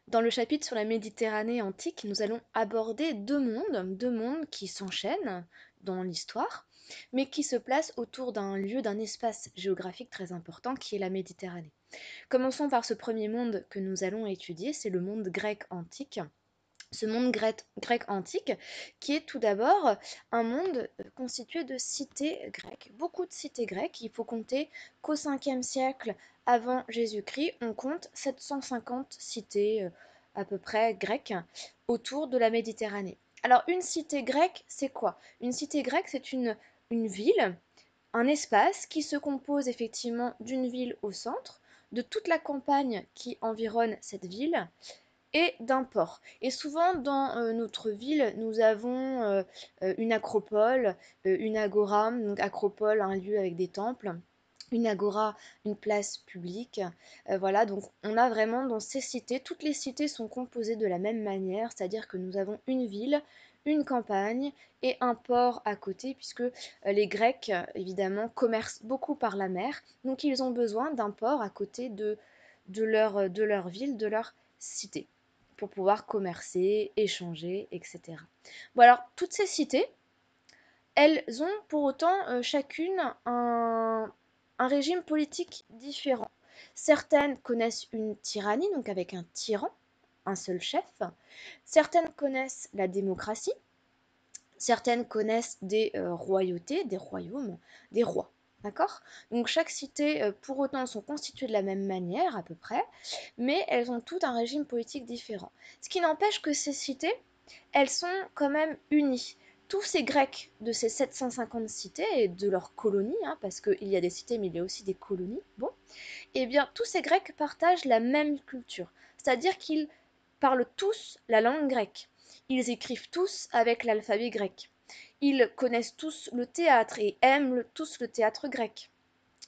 Dans le chapitre sur la Méditerranée antique, nous allons aborder deux mondes qui s'enchaînent dans l'histoire, mais qui se placent autour d'un lieu, d'un espace géographique très important qui est la Méditerranée. Commençons par ce premier monde que nous allons étudier, c'est le monde grec antique. Ce monde grec antique qui est tout d'abord un monde constitué de cités grecques. Beaucoup de cités grecques, il faut compter qu'au 5e siècle avant Jésus-Christ, on compte 750 cités à peu près grecques autour de la Méditerranée. Alors une cité grecque, c'est quoi? Une cité grecque, c'est une ville, un espace qui se compose effectivement d'une ville au centre, de toute la campagne qui environne cette ville, et d'un port. Et souvent dans notre ville, nous avons une acropole, une agora, donc acropole, un lieu avec des temples, une agora, une place publique. Voilà, donc on a vraiment dans ces cités, toutes les cités sont composées de la même manière, c'est-à-dire que nous avons une ville, une campagne et un port à côté, puisque les Grecs, évidemment, commercent beaucoup par la mer, donc ils ont besoin d'un port à côté de leur ville, de leur cité pour pouvoir commercer, échanger, etc. Bon alors, toutes ces cités, elles ont pour autant chacune un régime politique différent. Certaines connaissent une tyrannie, donc avec un tyran, un seul chef. Certaines connaissent la démocratie. Certaines connaissent des royautés, des royaumes, des rois. D'accord? Donc chaque cité, pour autant, sont constituées de la même manière, à peu près, mais elles ont toutes un régime politique différent. Ce qui n'empêche que ces cités, elles sont quand même unies. Tous ces Grecs de ces 750 cités et de leurs colonies, hein, parce qu'il y a des cités mais il y a aussi des colonies, bon, eh bien tous ces Grecs partagent la même culture, c'est-à-dire qu'ils parlent tous la langue grecque. Ils écrivent tous avec l'alphabet grec. Ils connaissent tous le théâtre et aiment tous le théâtre grec.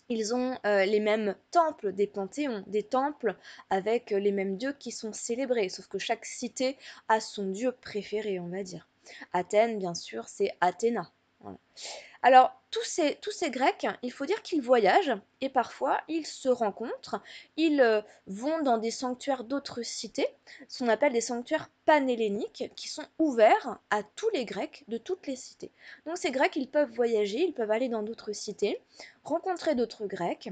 Ils ont les mêmes temples, des panthéons, des temples avec les mêmes dieux qui sont célébrés, sauf que chaque cité a son dieu préféré, on va dire. Athènes, bien sûr, c'est Athéna. Voilà. Alors, tous ces Grecs, il faut dire qu'ils voyagent et parfois ils se rencontrent, ils vont dans des sanctuaires d'autres cités, ce qu'on appelle des sanctuaires panhelléniques, qui sont ouverts à tous les Grecs de toutes les cités. Donc ces Grecs, ils peuvent voyager, ils peuvent aller dans d'autres cités, rencontrer d'autres Grecs,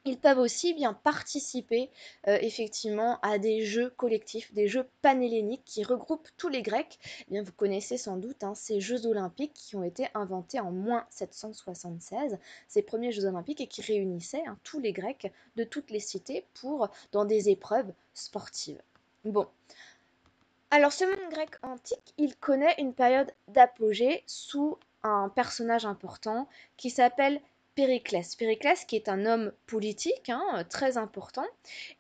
ils peuvent aussi bien participer effectivement à des jeux collectifs, des jeux panhelléniques qui regroupent tous les Grecs. Eh bien, vous connaissez sans doute hein, ces Jeux olympiques qui ont été inventés en moins 776, ces premiers Jeux olympiques et qui réunissaient hein, tous les Grecs de toutes les cités pour dans des épreuves sportives. Bon, alors ce monde grec antique, il connaît une période d'apogée sous un personnage important qui s'appelle Périclès. Périclès qui est un homme politique hein, très important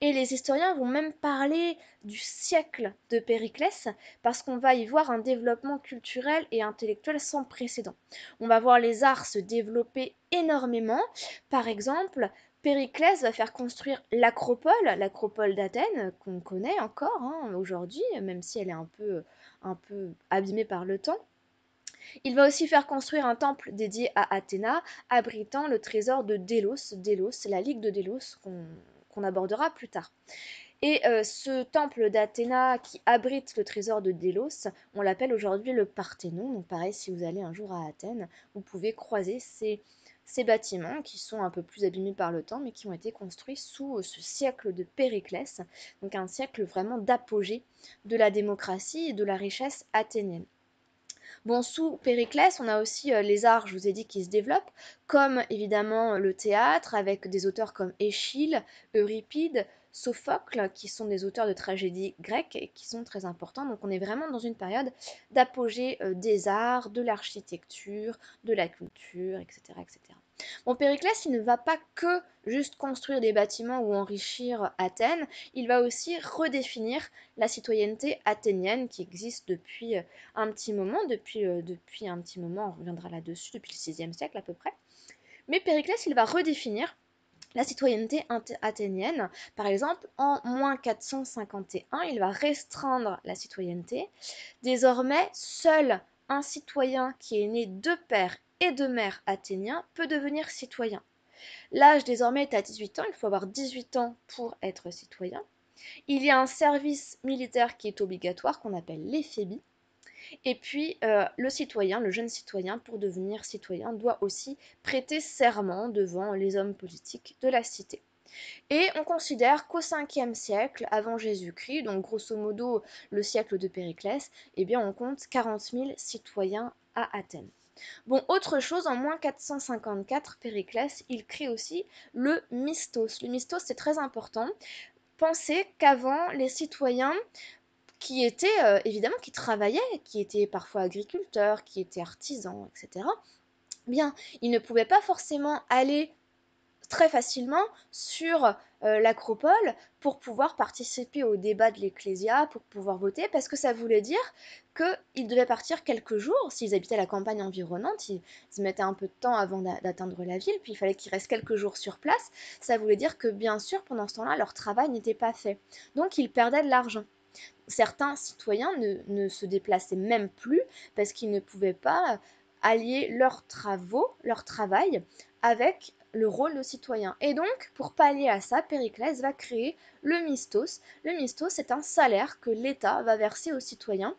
et les historiens vont même parler du siècle de Périclès parce qu'on va y voir un développement culturel et intellectuel sans précédent. On va voir les arts se développer énormément. Par exemple, Périclès va faire construire l'acropole d'Athènes, qu'on connaît encore hein, aujourd'hui, même si elle est un peu abîmée par le temps. Il va aussi faire construire un temple dédié à Athéna, abritant le trésor de Délos, la Ligue de Délos qu'on abordera plus tard. Et ce temple d'Athéna qui abrite le trésor de Délos, on l'appelle aujourd'hui le Parthénon. Donc pareil, si vous allez un jour à Athènes, vous pouvez croiser ces bâtiments qui sont un peu plus abîmés par le temps, mais qui ont été construits sous ce siècle de Périclès, donc un siècle vraiment d'apogée de la démocratie et de la richesse athénienne. Bon, sous Périclès, on a aussi les arts, je vous ai dit, qui se développent, comme évidemment le théâtre, avec des auteurs comme Échille, Euripide, Sophocle, qui sont des auteurs de tragédies grecques et qui sont très importants. Donc on est vraiment dans une période d'apogée des arts, de l'architecture, de la culture, etc., etc. Bon, Périclès, il ne va pas que juste construire des bâtiments ou enrichir Athènes, il va aussi redéfinir la citoyenneté athénienne qui existe depuis un petit moment, depuis un petit moment, on reviendra là-dessus, depuis le 6e siècle à peu près. Mais Périclès, il va redéfinir la citoyenneté athénienne. Par exemple, en moins 451, il va restreindre la citoyenneté. Désormais, seul un citoyen qui est né de père et de mère athéniens peut devenir citoyen. L'âge désormais est à 18 ans, il faut avoir 18 ans pour être citoyen. Il y a un service militaire qui est obligatoire, qu'on appelle l'éphébi. Et puis, le citoyen, le jeune citoyen, pour devenir citoyen, doit aussi prêter serment devant les hommes politiques de la cité. Et on considère qu'au 5e siècle avant Jésus-Christ, donc grosso modo le siècle de Périclès, eh bien on compte 40 000 citoyens à Athènes. Bon, autre chose, en moins 454, Périclès, il crée aussi le mistos. Le mistos, c'est très important. Pensez qu'avant, les citoyens qui étaient, évidemment, qui travaillaient, qui étaient parfois agriculteurs, qui étaient artisans, etc., bien, ils ne pouvaient pas forcément aller très facilement sur l'acropole pour pouvoir participer au débat de l'Ecclésia, pour pouvoir voter, parce que ça voulait dire qu'ils devaient partir quelques jours. S'ils habitaient la campagne environnante, ils mettaient un peu de temps avant d'atteindre la ville, puis il fallait qu'ils restent quelques jours sur place. Ça voulait dire que, bien sûr, pendant ce temps-là, leur travail n'était pas fait. Donc, ils perdaient de l'argent. Certains citoyens ne se déplaçaient même plus parce qu'ils ne pouvaient pas allier leurs travaux, leur travail, avec le rôle de citoyen. Et donc, pour pallier à ça, Périclès va créer le mistos. Le mistos, c'est un salaire que l'État va verser aux citoyens.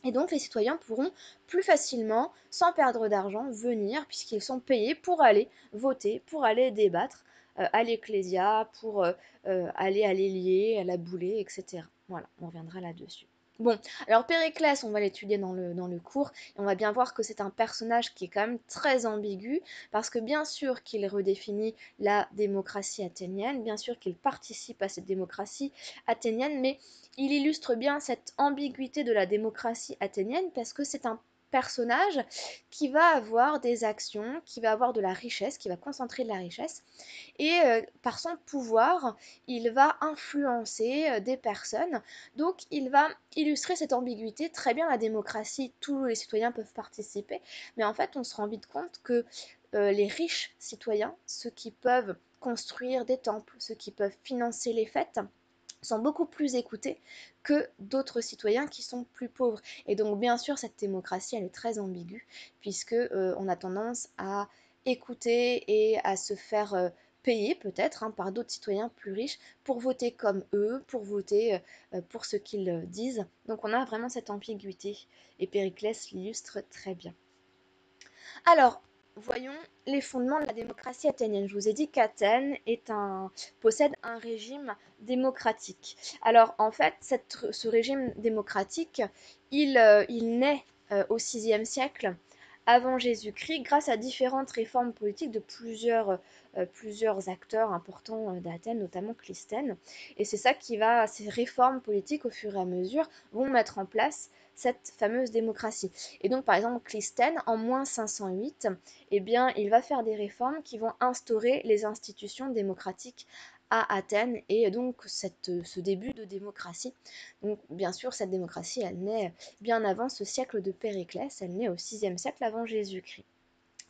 Et donc, les citoyens pourront plus facilement, sans perdre d'argent, venir, puisqu'ils sont payés pour aller voter, pour aller débattre à l'Ecclésia, pour aller à l'Héliée, à la Boulée, etc. Voilà, on reviendra là-dessus. Bon, alors Périclès, on va l'étudier dans le cours, et on va bien voir que c'est un personnage qui est quand même très ambigu, parce que bien sûr qu'il redéfinit la démocratie athénienne, bien sûr qu'il participe à cette démocratie athénienne, mais il illustre bien cette ambiguïté de la démocratie athénienne, parce que c'est un personnage qui va avoir des actions, qui va avoir de la richesse, qui va concentrer de la richesse, et par son pouvoir, il va influencer des personnes. Donc il va illustrer cette ambiguïté. Très bien, la démocratie, tous les citoyens peuvent participer, mais en fait on se rend vite compte que les riches citoyens, ceux qui peuvent construire des temples, ceux qui peuvent financer les fêtes, sont beaucoup plus écoutés que d'autres citoyens qui sont plus pauvres. Et donc bien sûr cette démocratie elle est très ambiguë, puisque on a tendance à écouter et à se faire payer peut-être par d'autres citoyens plus riches pour voter comme eux, pour voter pour ce qu'ils disent. Donc on a vraiment cette ambiguïté et Périclès l'illustre très bien. Alors, voyons les fondements de la démocratie athénienne. Je vous ai dit qu'Athènes possède un régime démocratique. Alors, en fait, ce régime démocratique, il naît au VIe siècle avant Jésus-Christ grâce à différentes réformes politiques de plusieurs acteurs importants d'Athènes, notamment Clisthène. Et c'est ça ces réformes politiques, au fur et à mesure, vont mettre en place cette fameuse démocratie. Et donc, par exemple, Clisthène, en moins 508, eh bien, il va faire des réformes qui vont instaurer les institutions démocratiques à Athènes et donc ce début de démocratie. Donc, bien sûr, cette démocratie, elle naît bien avant ce siècle de Périclès, elle naît au 6e siècle avant Jésus-Christ.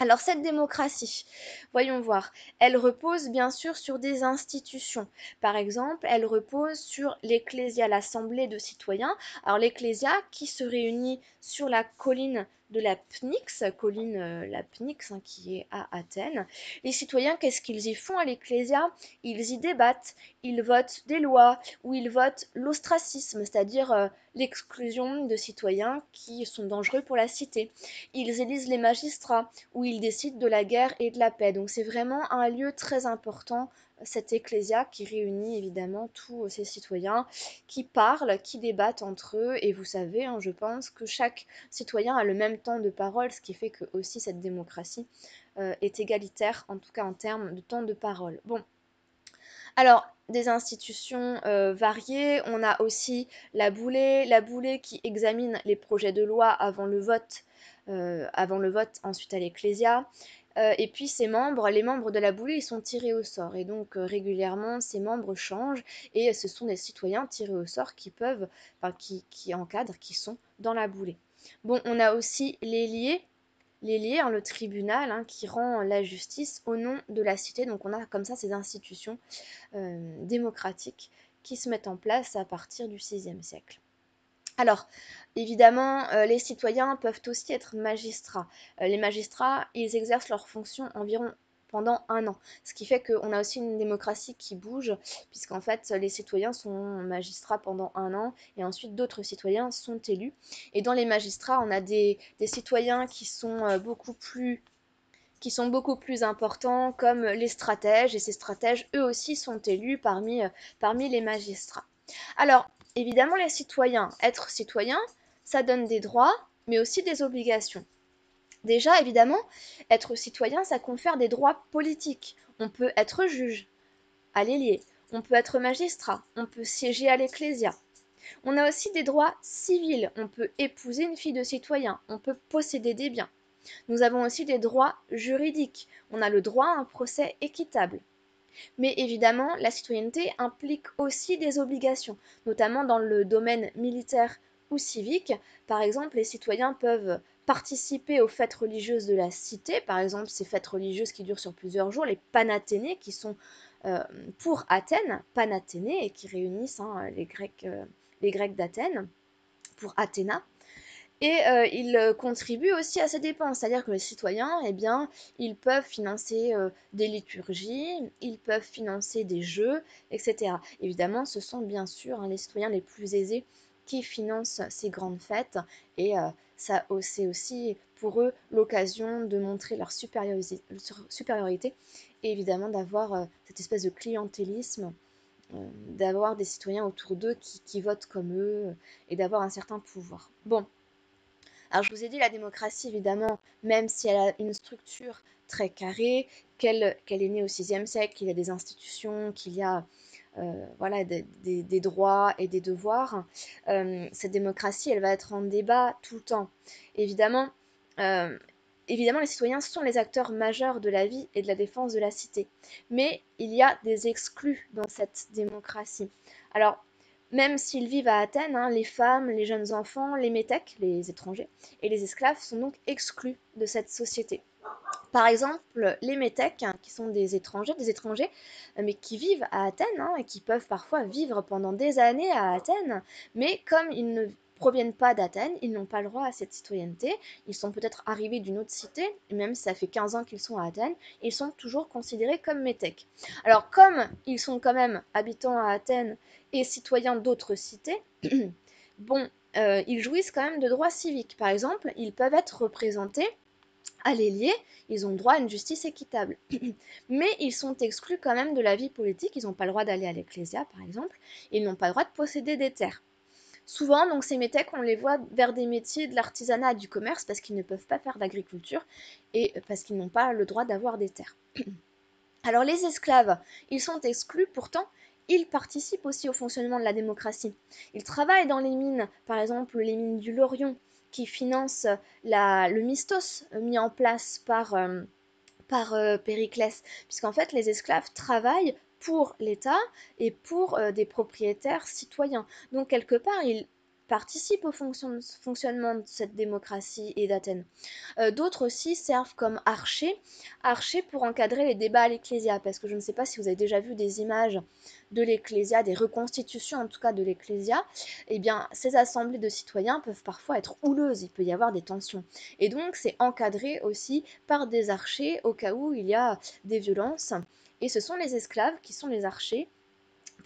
Alors cette démocratie, voyons voir, elle repose bien sûr sur des institutions. Par exemple, elle repose sur l'Ecclésia, l'Assemblée de citoyens. Alors l'Ecclésia qui se réunit sur la colline de la Pnyx, colline la Pnyx qui est à Athènes. Les citoyens, qu'est-ce qu'ils y font à l'Ecclésia? Ils y débattent, ils votent des lois ou ils votent l'ostracisme, c'est-à-dire l'exclusion de citoyens qui sont dangereux pour la cité. Ils élisent les magistrats où ils décident de la guerre et de la paix. Donc c'est vraiment un lieu très important, cette ecclésia qui réunit évidemment tous ces citoyens qui parlent, qui débattent entre eux. Et vous savez, je pense que chaque citoyen a le même temps de parole, ce qui fait que aussi cette démocratie est égalitaire, en tout cas en termes de temps de parole. Bon, alors, des institutions variées, on a aussi la Boulée qui examine les projets de loi avant le vote ensuite à l'Ecclésia. Et puis les membres de la Boulée, ils sont tirés au sort. Et donc régulièrement, ces membres changent et ce sont des citoyens tirés au sort qui encadrent, qui sont dans la Boulée. Bon, on a aussi les le tribunal qui rend la justice au nom de la cité. Donc on a comme ça ces institutions démocratiques qui se mettent en place à partir du VIe siècle. Alors, évidemment, les citoyens peuvent aussi être magistrats. Les magistrats, ils exercent leurs fonctions environ pendant un an. Ce qui fait qu'on a aussi une démocratie qui bouge, puisqu'en fait les citoyens sont magistrats pendant un an et ensuite d'autres citoyens sont élus. Et dans les magistrats, on a des citoyens qui sont beaucoup plus importants, comme les stratèges, et ces stratèges, eux aussi, sont élus parmi les magistrats. Alors, évidemment, les citoyens, être citoyen, ça donne des droits, mais aussi des obligations. Déjà, évidemment, être citoyen, ça confère des droits politiques. On peut être juge à l'ailier, on peut être magistrat, on peut siéger à l'ecclésia. On a aussi des droits civils, on peut épouser une fille de citoyen, on peut posséder des biens. Nous avons aussi des droits juridiques, on a le droit à un procès équitable. Mais évidemment, la citoyenneté implique aussi des obligations, notamment dans le domaine militaire ou civique. Par exemple, les citoyens peuvent participer aux fêtes religieuses de la cité, par exemple ces fêtes religieuses qui durent sur plusieurs jours, les Panathénées, qui sont euh, pour Athènes, Panathénées, et qui réunissent les Grecs d'Athènes, pour Athéna. Et ils contribuent aussi à ces dépenses, c'est-à-dire que les citoyens, eh bien, ils peuvent financer des liturgies, ils peuvent financer des jeux, etc. Évidemment, ce sont bien sûr les citoyens les plus aisés qui financent ces grandes fêtes, et c'est aussi pour eux l'occasion de montrer leur supériorité et évidemment d'avoir cette espèce de clientélisme, d'avoir des citoyens autour d'eux qui votent comme eux, et d'avoir un certain pouvoir. Bon. Alors je vous ai dit, la démocratie, évidemment, même si elle a une structure très carrée, qu'elle est née au VIe siècle, qu'il y a des institutions, qu'il y a voilà, des droits et des devoirs, cette démocratie, elle va être en débat tout le temps. Évidemment, euh, évidemment, les citoyens sont les acteurs majeurs de la vie et de la défense de la cité. Mais il y a des exclus dans cette démocratie. Alors, même s'ils vivent à Athènes, les femmes, les jeunes enfants, les métèques, les étrangers, et les esclaves sont donc exclus de cette société. Par exemple, les métèques, qui sont des étrangers, mais qui vivent à Athènes, et qui peuvent parfois vivre pendant des années à Athènes, mais comme ils ne proviennent pas d'Athènes, ils n'ont pas le droit à cette citoyenneté, ils sont peut-être arrivés d'une autre cité, et même si ça fait 15 ans qu'ils sont à Athènes, ils sont toujours considérés comme métèques. Alors comme ils sont quand même habitants à Athènes et citoyens d'autres cités, bon, ils jouissent quand même de droits civiques. Par exemple, ils peuvent être représentés à l'ailier, ils ont droit à une justice équitable. Mais ils sont exclus quand même de la vie politique, ils n'ont pas le droit d'aller à l'ecclésia par exemple, et ils n'ont pas le droit de posséder des terres. Souvent, donc, ces métèques, on les voit vers des métiers de l'artisanat et du commerce parce qu'ils ne peuvent pas faire d'agriculture et parce qu'ils n'ont pas le droit d'avoir des terres. Alors les esclaves, ils sont exclus, pourtant ils participent aussi au fonctionnement de la démocratie. Ils travaillent dans les mines, par exemple les mines du Laurion, qui financent le mistos mis en place par Périclès, puisqu'en fait les esclaves travaillent pour l'État et pour des propriétaires citoyens. Donc quelque part, ils participent au fonctionnement de cette démocratie et d'Athènes. D'autres aussi servent comme archers pour encadrer les débats à l'Ecclésia, parce que je ne sais pas si vous avez déjà vu des images de l'Ecclésia, des reconstitutions en tout cas de l'Ecclésia, eh bien ces assemblées de citoyens peuvent parfois être houleuses, il peut y avoir des tensions. Et donc c'est encadré aussi par des archers au cas où il y a des violences. Et ce sont les esclaves qui sont les archers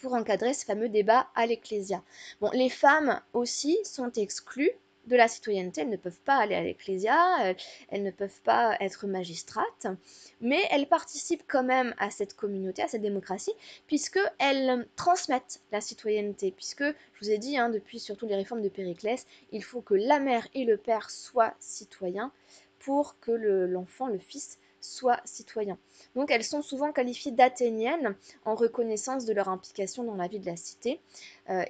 pour encadrer ce fameux débat à l'Ecclésia. Bon, les femmes aussi sont exclues de la citoyenneté, elles ne peuvent pas aller à l'Ecclésia, elles ne peuvent pas être magistrates, mais elles participent quand même à cette communauté, à cette démocratie, puisqu'elles transmettent la citoyenneté, puisque, je vous ai dit, depuis surtout les réformes de Périclès, il faut que la mère et le père soient citoyens pour que l'enfant, le fils, soit citoyen. Donc elles sont souvent qualifiées d'athéniennes en reconnaissance de leur implication dans la vie de la cité,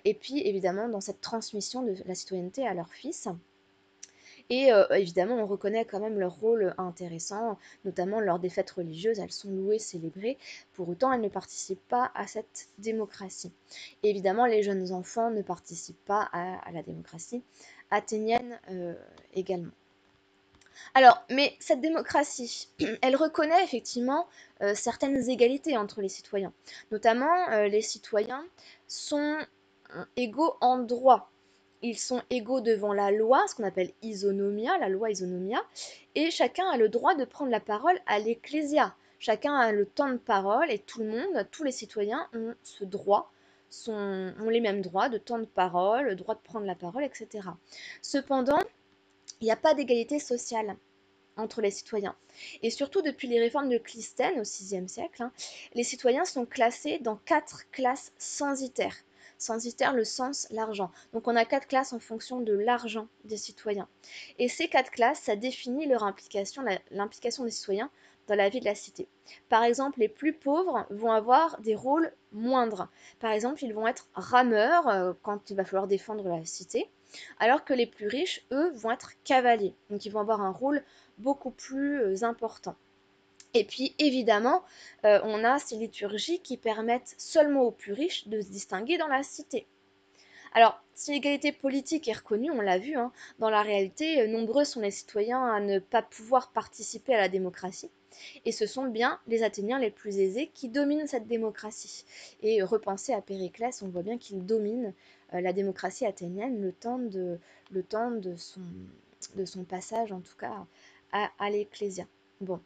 et puis évidemment dans cette transmission de la citoyenneté à leur fils. Et évidemment, on reconnaît quand même leur rôle intéressant, notamment lors des fêtes religieuses, elles sont louées, célébrées, pour autant elles ne participent pas à cette démocratie. Et évidemment, les jeunes enfants ne participent pas à la démocratie athénienne également. Alors, mais cette démocratie, elle reconnaît effectivement certaines égalités entre les citoyens. Notamment, les citoyens sont égaux en droit. Ils sont égaux devant la loi, ce qu'on appelle isonomia, la loi isonomia, et chacun a le droit de prendre la parole à l'ecclésia. Chacun a le temps de parole et tout le monde, tous les citoyens ont ce droit, ont les mêmes droits de temps de parole, le droit de prendre la parole, etc. Cependant, il n'y a pas d'égalité sociale entre les citoyens. Et surtout depuis les réformes de Clisthène au VIe siècle, hein, les citoyens sont classés dans 4 classes censitaires. Censitaire, le sens, l'argent. Donc on a 4 classes en fonction de l'argent des citoyens. Et ces 4 classes, ça définit leur implication, l'implication des citoyens dans la vie de la cité. Par exemple, les plus pauvres vont avoir des rôles moindres. Par exemple, ils vont être rameurs quand il va falloir défendre la cité, alors que les plus riches, eux, vont être cavaliers. Donc ils vont avoir un rôle beaucoup plus important. Et puis évidemment, on a ces liturgies qui permettent seulement aux plus riches de se distinguer dans la cité. Alors, si l'égalité politique est reconnue, on l'a vu, hein, dans la réalité, nombreux sont les citoyens à ne pas pouvoir participer à la démocratie. Et ce sont bien les Athéniens les plus aisés qui dominent cette démocratie. Et repenser à Périclès, on voit bien qu'il domine la démocratie athénienne le temps de son passage, en tout cas, à l'Ecclésia. Bon,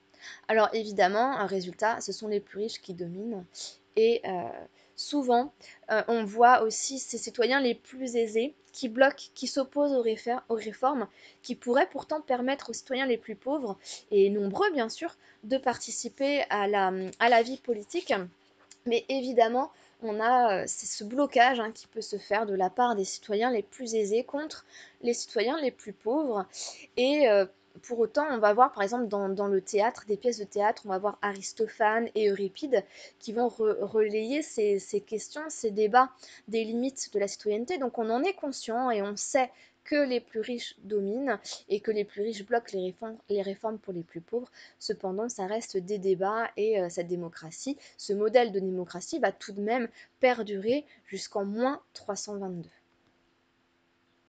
alors évidemment, un résultat, ce sont les plus riches qui dominent. Et souvent, on voit aussi ces citoyens les plus aisés qui bloquent, qui s'opposent aux réformes, qui pourraient pourtant permettre aux citoyens les plus pauvres, et nombreux bien sûr, de participer à la vie politique. Mais évidemment, on a c'est ce blocage hein, qui peut se faire de la part des citoyens les plus aisés contre les citoyens les plus pauvres. Et pour autant, on va voir par exemple dans le théâtre, des pièces de théâtre, on va voir Aristophane et Euripide qui vont relayer ces questions, ces débats des limites de la citoyenneté. Donc on en est conscient et on sait que les plus riches dominent et que les plus riches bloquent les réformes pour les plus pauvres. Cependant, ça reste des débats et cette démocratie, ce modèle de démocratie va tout de même perdurer jusqu'en moins 322.